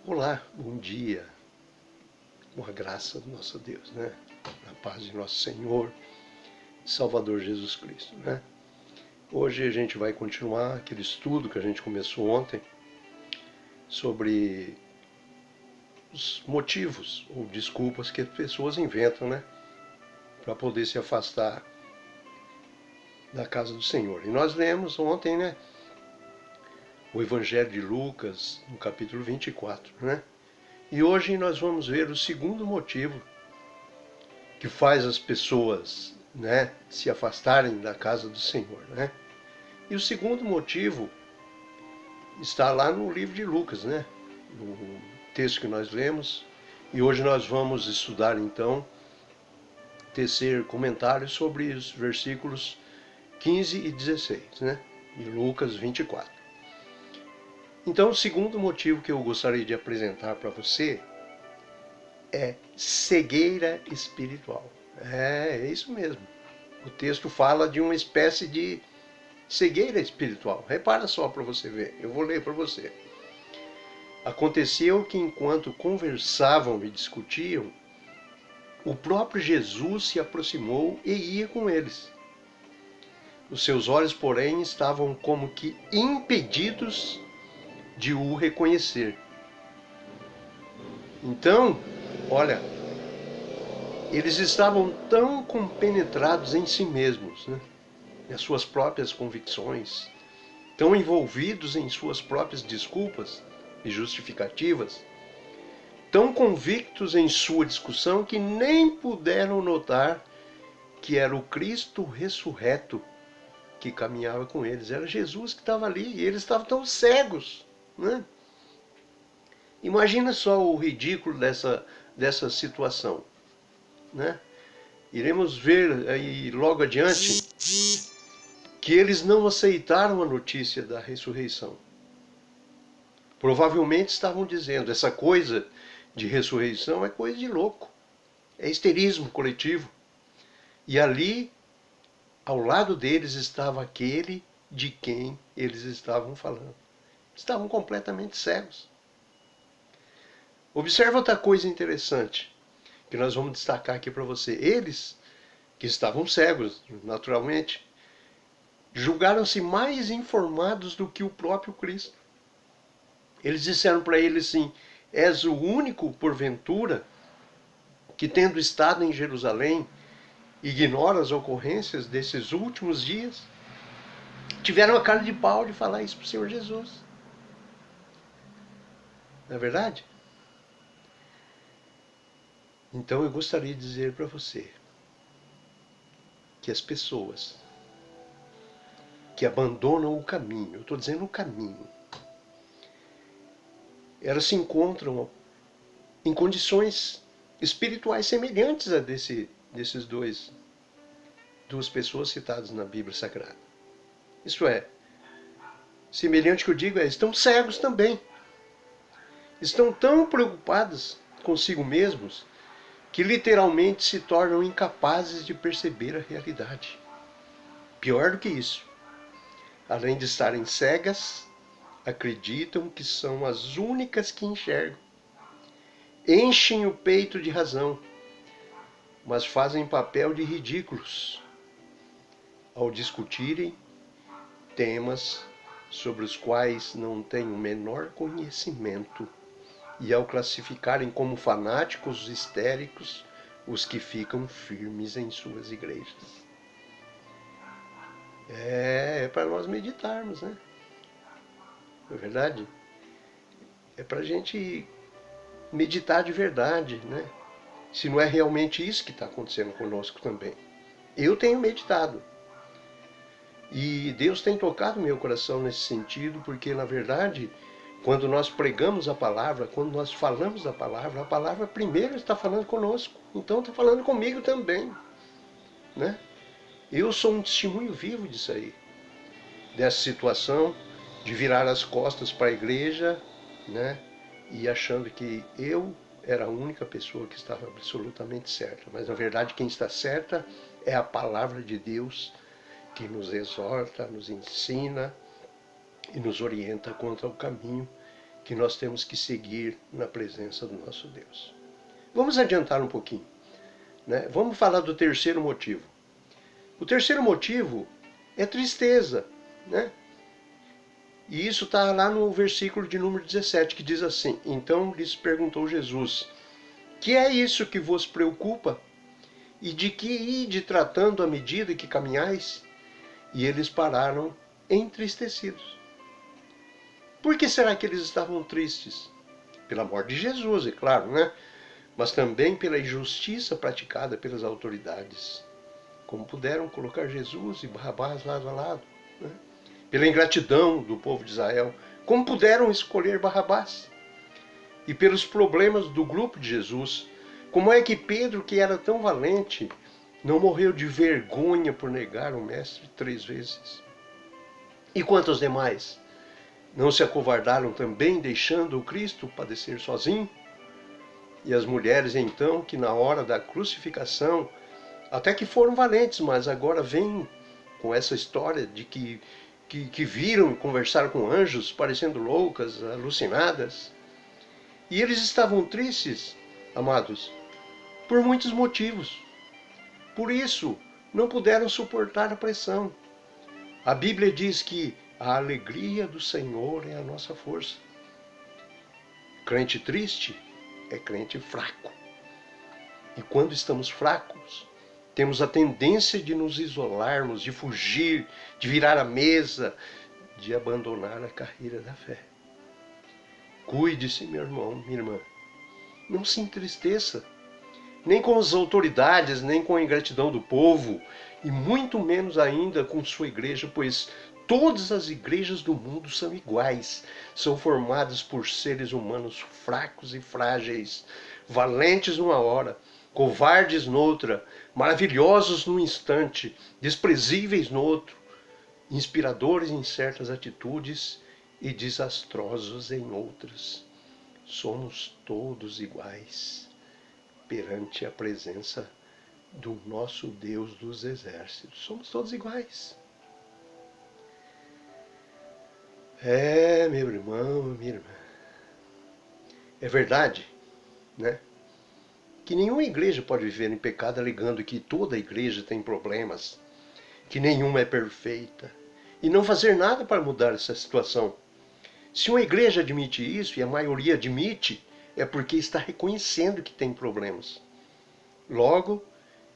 Olá, bom dia, com a graça do nosso Deus, né? Na paz de nosso Senhor e Salvador Jesus Cristo, né? Hoje a gente vai continuar aquele estudo que a gente começou ontem sobre os motivos ou desculpas que as pessoas inventam, né? Para poder se afastar da casa do Senhor. E nós lemos ontem, né? O Evangelho de Lucas, no capítulo 24, né? E hoje nós vamos ver o segundo motivo que faz as pessoas, né, se afastarem da casa do Senhor, né? E o segundo motivo está lá no livro de Lucas, né? No texto que nós lemos. E hoje nós vamos estudar então, tecer comentários sobre os versículos 15 e 16, né? De Lucas 24. Então, o segundo motivo que eu gostaria de apresentar para você é cegueira espiritual. É isso mesmo. O texto fala de uma espécie de cegueira espiritual. Repara só para você ver. Eu vou ler para você. Aconteceu que enquanto conversavam e discutiam, o próprio Jesus se aproximou e ia com eles. Os seus olhos, porém, estavam como que impedidos de o reconhecer. Então, olha, eles estavam tão compenetrados em si mesmos, né? As suas próprias convicções, tão envolvidos em suas próprias desculpas e justificativas, tão convictos em sua discussão que nem puderam notar que era o Cristo ressurreto que caminhava com eles. Era Jesus que estava ali e eles estavam tão cegos, né? Imagina só o ridículo dessa situação, né? Iremos ver aí logo adiante que eles não aceitaram a notícia da ressurreição. Provavelmente estavam dizendo, essa coisa de ressurreição é coisa de louco, é histerismo coletivo. E ali, ao lado deles, estava aquele de quem eles estavam falando. Estavam completamente cegos. Observa outra coisa interessante que nós vamos destacar aqui para você. Eles, que estavam cegos, naturalmente, julgaram-se mais informados do que o próprio Cristo. Eles disseram para ele assim: és o único, porventura, que tendo estado em Jerusalém, ignora as ocorrências desses últimos dias? Tiveram a cara de pau de falar isso para o Senhor Jesus. Não é verdade? Então eu gostaria de dizer para você que as pessoas que abandonam o caminho, eu estou dizendo o caminho, elas se encontram em condições espirituais semelhantes a desses duas pessoas citadas na Bíblia Sagrada. Isto é, semelhante que eu digo é, estão cegos também. Estão tão preocupados consigo mesmos que literalmente se tornam incapazes de perceber a realidade. Pior do que isso, além de estarem cegas, acreditam que são as únicas que enxergam. Enchem o peito de razão, mas fazem papel de ridículos ao discutirem temas sobre os quais não têm o menor conhecimento e ao classificarem como fanáticos histéricos os que ficam firmes em suas igrejas. É para nós meditarmos, né? Não é verdade? É para a gente meditar de verdade, né? Se não é realmente isso que está acontecendo conosco também. Eu tenho meditado. E Deus tem tocado meu coração nesse sentido, porque na verdade, quando nós pregamos a palavra, quando nós falamos a palavra primeiro está falando conosco. Então está falando comigo também, né? Eu sou um testemunho vivo disso aí. Dessa situação de virar as costas para a igreja, né? E achando que eu era a única pessoa que estava absolutamente certa. Mas na verdade quem está certa é a palavra de Deus, que nos exorta, nos ensina e nos orienta quanto ao caminho que nós temos que seguir na presença do nosso Deus. Vamos adiantar um pouquinho, né? Vamos falar do terceiro motivo. O terceiro motivo é tristeza, né? E isso está lá no versículo de número 17, que diz assim: Então lhes perguntou Jesus, que é isso que vos preocupa? E de que ide tratando à medida que caminhais? E eles pararam entristecidos. Por que será que eles estavam tristes? Pela morte de Jesus, é claro, né? Mas também pela injustiça praticada pelas autoridades. Como puderam colocar Jesus e Barrabás lado a lado, né? Pela ingratidão do povo de Israel. Como puderam escolher Barrabás? E pelos problemas do grupo de Jesus. Como é que Pedro, que era tão valente, não morreu de vergonha por negar o Mestre 3 vezes? E quantos demais não se acovardaram também, deixando o Cristo padecer sozinho? E as mulheres, então, que na hora da crucificação, até que foram valentes, mas agora vêm com essa história de que viram e conversaram com anjos, parecendo loucas, alucinadas. E eles estavam tristes, amados, por muitos motivos. Por isso, não puderam suportar a pressão. A Bíblia diz que a alegria do Senhor é a nossa força. Crente triste é crente fraco. E quando estamos fracos, temos a tendência de nos isolarmos, de fugir, de virar a mesa, de abandonar a carreira da fé. Cuide-se, meu irmão, minha irmã. Não se entristeça, nem com as autoridades, nem com a ingratidão do povo, e muito menos ainda com sua igreja, pois todas as igrejas do mundo são iguais. São formadas por seres humanos fracos e frágeis, valentes numa hora, covardes noutra, maravilhosos num instante, desprezíveis no outro, inspiradores em certas atitudes e desastrosos em outras. Somos todos iguais perante a presença do nosso Deus dos exércitos. Somos todos iguais. Meu irmão, minha irmã. É verdade, né? Que nenhuma igreja pode viver em pecado alegando que toda igreja tem problemas, que nenhuma é perfeita, e não fazer nada para mudar essa situação. Se uma igreja admite isso, e a maioria admite, é porque está reconhecendo que tem problemas. Logo,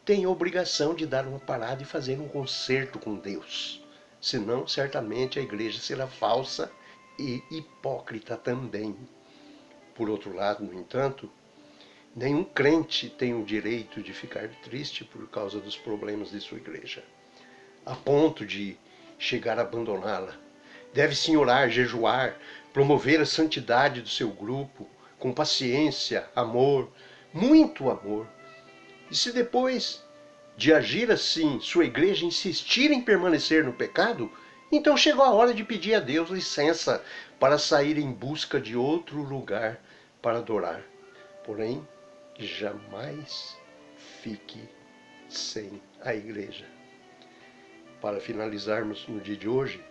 tem a obrigação de dar uma parada e fazer um concerto com Deus. Senão, certamente, a igreja será falsa e hipócrita também. Por outro lado, no entanto, nenhum crente tem o direito de ficar triste por causa dos problemas de sua igreja, a ponto de chegar a abandoná-la. Deve sim orar, jejuar, promover a santidade do seu grupo, com paciência, amor, muito amor. E se depois de agir assim, sua igreja insistir em permanecer no pecado, então chegou a hora de pedir a Deus licença para sair em busca de outro lugar para adorar. Porém, jamais fique sem a igreja. Para finalizarmos no dia de hoje,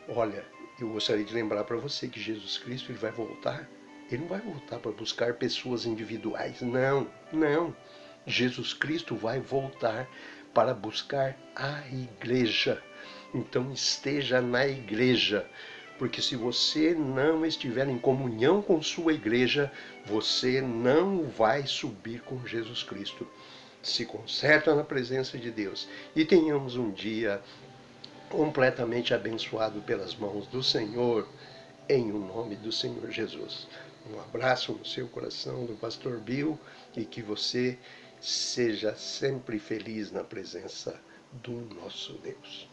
olha, eu gostaria de lembrar para você que Jesus Cristo ele vai voltar. Ele não vai voltar para buscar pessoas individuais. Não, não. Jesus Cristo vai voltar para buscar a igreja. Então esteja na igreja. Porque se você não estiver em comunhão com sua igreja, você não vai subir com Jesus Cristo. Se conserta na presença de Deus. E tenhamos um dia completamente abençoado pelas mãos do Senhor, em o nome do Senhor Jesus. Um abraço no seu coração do Pastor Bill e que você seja sempre feliz na presença do nosso Deus.